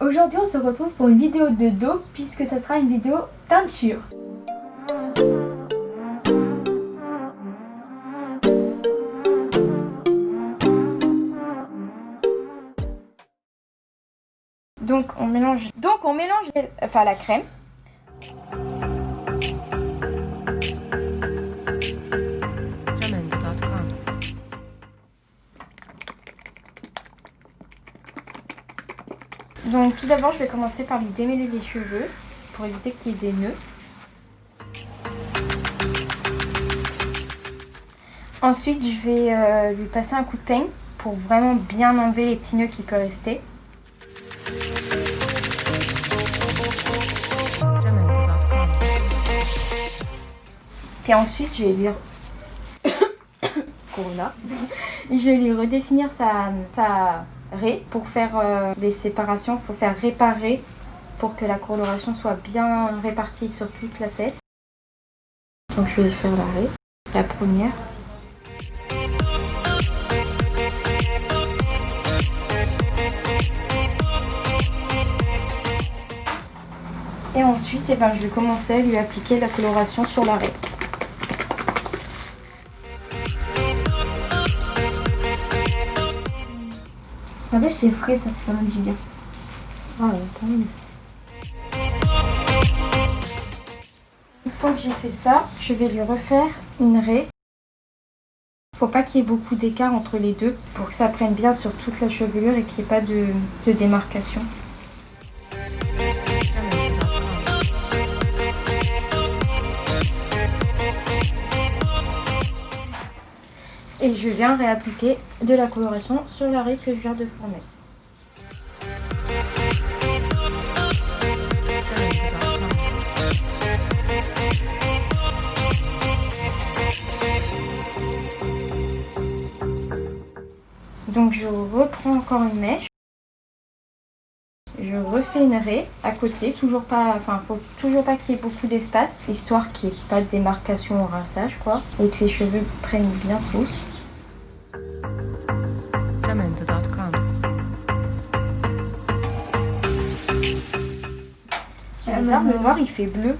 Aujourd'hui on se retrouve pour une vidéo de dos puisque ça sera une vidéo teinture. Donc on mélange la crème. Donc tout d'abord je vais commencer par lui démêler les cheveux pour éviter qu'il y ait des nœuds. Ensuite je vais lui passer un coup de peigne pour vraiment bien enlever les petits nœuds qui peuvent rester. Puis ensuite je vais lui Corona. Je vais lui redéfinir sa raie pour faire les séparations. Il faut faire réparer pour que la coloration soit bien répartie sur toute la tête. Donc je vais faire la raie, la première. Et ensuite, je vais commencer à lui appliquer la coloration sur la raie. En fait, c'est frais, ça fait quand même du bien. Ah, tant mieux. Une fois que j'ai fait ça, je vais lui refaire une raie. Faut pas qu'il y ait beaucoup d'écart entre les deux pour que ça prenne bien sur toute la chevelure et qu'il n'y ait pas de démarcation. Et je viens réappliquer de la coloration sur la raie que je viens de former. Donc je reprends encore une mèche. Je refais une raie à côté, faut toujours pas qu'il y ait beaucoup d'espace, histoire qu'il n'y ait pas de démarcation au rinçage, quoi, et que les cheveux prennent bien tous. C'est bizarre, le noir il fait bleu.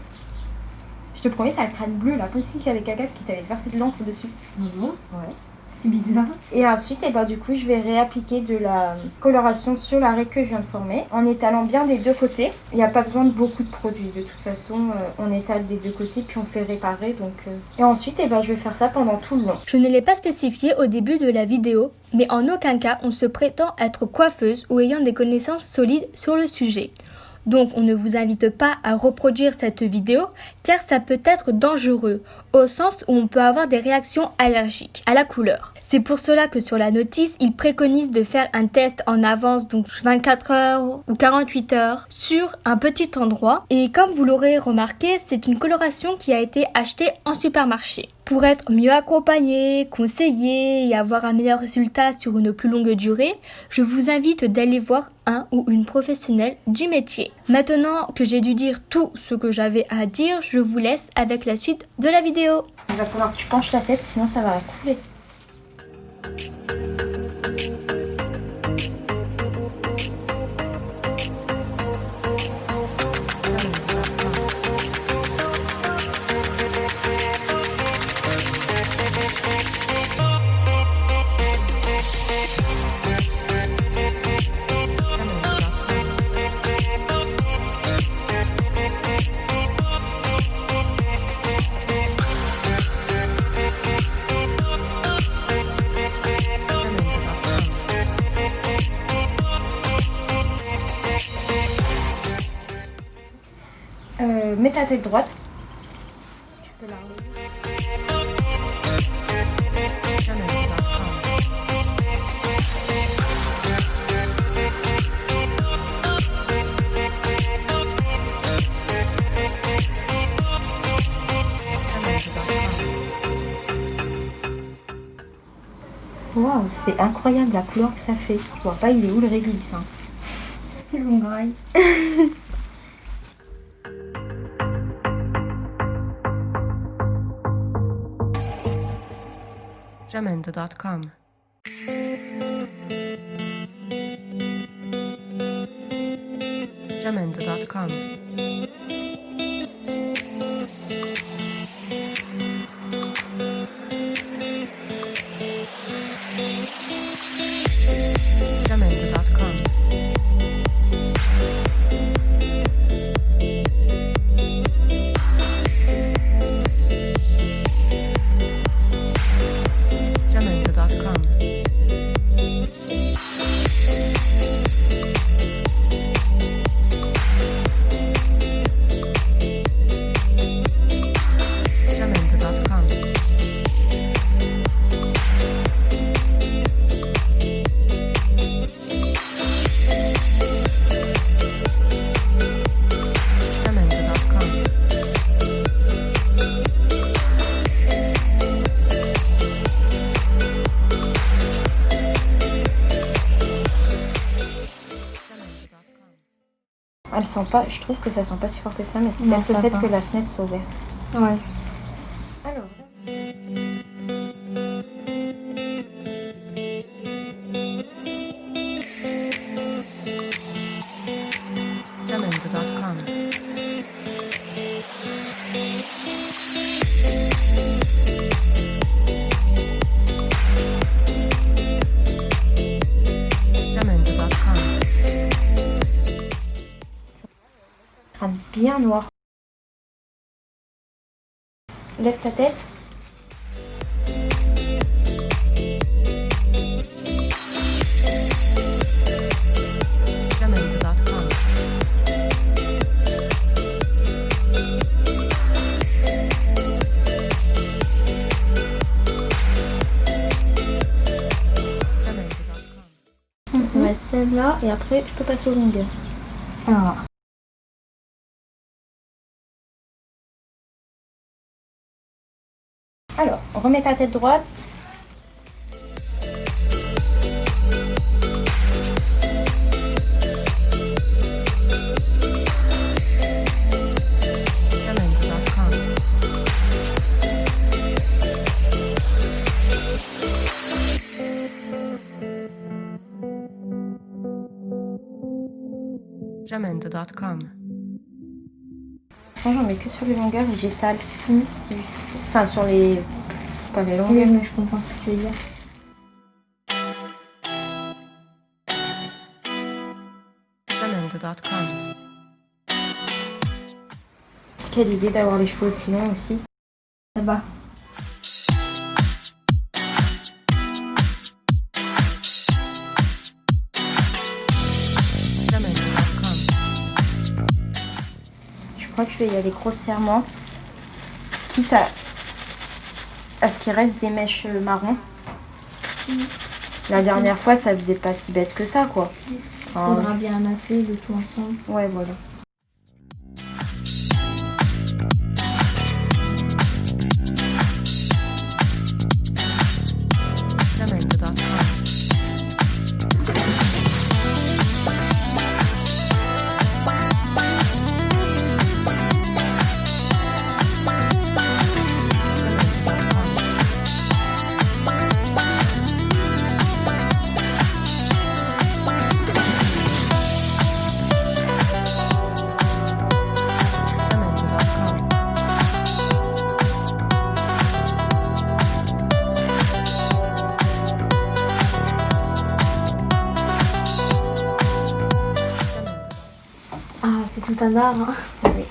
Je te promets, t'as le crâne bleu là, comme si il y avait Agathe qui t'avait versé de l'encre dessus. Non, ouais. C'est bizarre. Et ensuite, du coup, je vais réappliquer de la coloration sur la raie que je viens de former en étalant bien des deux côtés. Il n'y a pas besoin de beaucoup de produits. De toute façon, on étale des deux côtés puis on fait réparer. Et ensuite, je vais faire ça pendant tout le long. Je ne l'ai pas spécifié au début de la vidéo, mais en aucun cas on se prétend être coiffeuse ou ayant des connaissances solides sur le sujet. Donc on ne vous invite pas à reproduire cette vidéo car ça peut être dangereux au sens où on peut avoir des réactions allergiques à la couleur. C'est pour cela que sur la notice, il préconise de faire un test en avance, donc 24 heures ou 48 heures, sur un petit endroit. Et comme vous l'aurez remarqué, c'est une coloration qui a été achetée en supermarché. Pour être mieux accompagné, conseillé et avoir un meilleur résultat sur une plus longue durée, je vous invite d'aller voir un ou une professionnelle du métier. Maintenant que j'ai dû dire tout ce que j'avais à dire, je vous laisse avec la suite de la vidéo. Il va falloir que tu penches la tête, sinon ça va couler. Mets ta tête droite. Tu peux la relever. Waouh, c'est incroyable la couleur que ça fait. Je vois pas, il est où le réglisse, hein. C'est mon graille. Jamendo.com Jamendo.com. Jamendo.com. Jamendo.com. Jamendo.com. Jamendo.com. Elle sent pas, je trouve que ça sent pas si fort que ça, mais c'est Non, peut-être le ça fait va. que la fenêtre soit ouverte. Ouais. Alors, Jamendo.com. Jamendo.com. crâne bien noir. Lève ta tête. Jamendo.com. Jamendo.com. Ouais, celle-là, et après, je peux passer aux longueurs. Alors, Alors, remets ta tête droite. Jamendo.com. Jamendo.com. Moi, j'en mets que sur les longueurs et j'étale. Enfin, sur les... pas les oui, longueurs. mais je comprends ce que tu veux dire. Jamendo.com. Quelle idée d'avoir les cheveux aussi longs aussi. Ça va. Jamendo.com. Je crois que je vais y aller grossièrement. Quitte à ce qu'il reste des mèches marron. La dernière fois, ça faisait pas si bête que ça, quoi. Enfin, Faudra bien amasser le tout ensemble. ouais, voilà. Jamendo.com. Jamendo.com. Ah, c'est tout un art. Hein. Oui.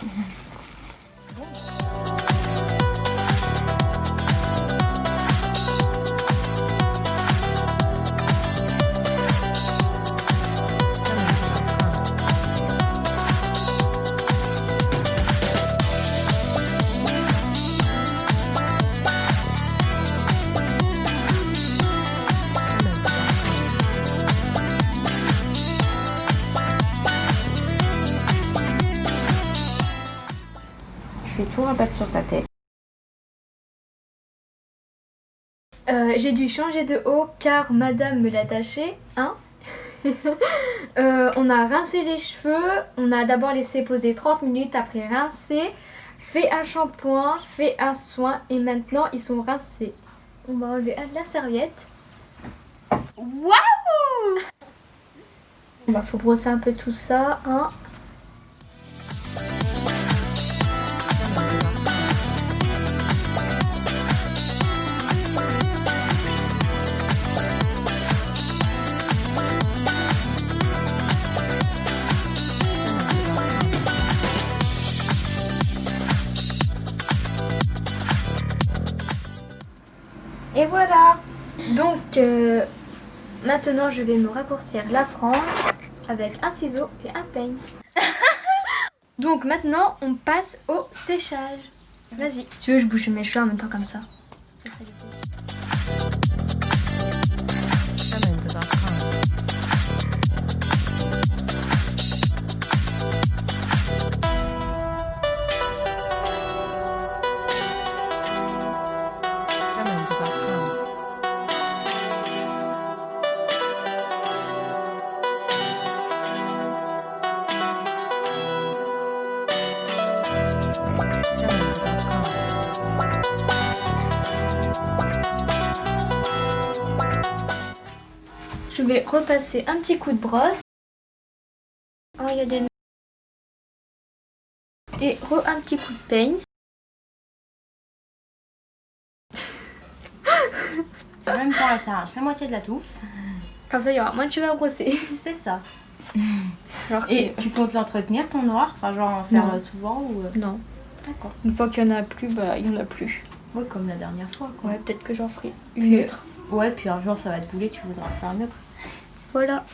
Je vais tout rabattre sur ta tête. J'ai dû changer de haut car madame me l'a taché, hein. On a rincé les cheveux, on a d'abord laissé poser 30 minutes, après rincé, fait un shampoing, fait un soin et maintenant ils sont rincés. On va enlever la serviette. Waouh! Bah, faut brosser un peu tout ça, hein. Et voilà. Donc maintenant je vais me raccourcir la frange avec un ciseau et un peigne. Donc maintenant on passe au séchage. Vas-y, si tu veux je bouge mes cheveux en même temps comme ça. Jamendo.com. Jamendo.com. Jamendo.com. Je vais repasser un petit coup de brosse. Oh, il y a des... Et un petit coup de peigne. En même temps, elle s'arrache la moitié de la touffe. Comme ça il y aura moins de cheveux à brosser. C'est ça. Alors Et tu comptes l'entretenir ton noir? Enfin, genre en faire Non. souvent ou. Non. D'accord. Une fois qu'il y en a plus, bah il y en a plus. Ouais, comme la dernière fois quoi. Ouais, peut-être que j'en ferai Puis- une autre. Ouais, puis un jour ça va te bouler, tu voudras faire un autre. Voilà.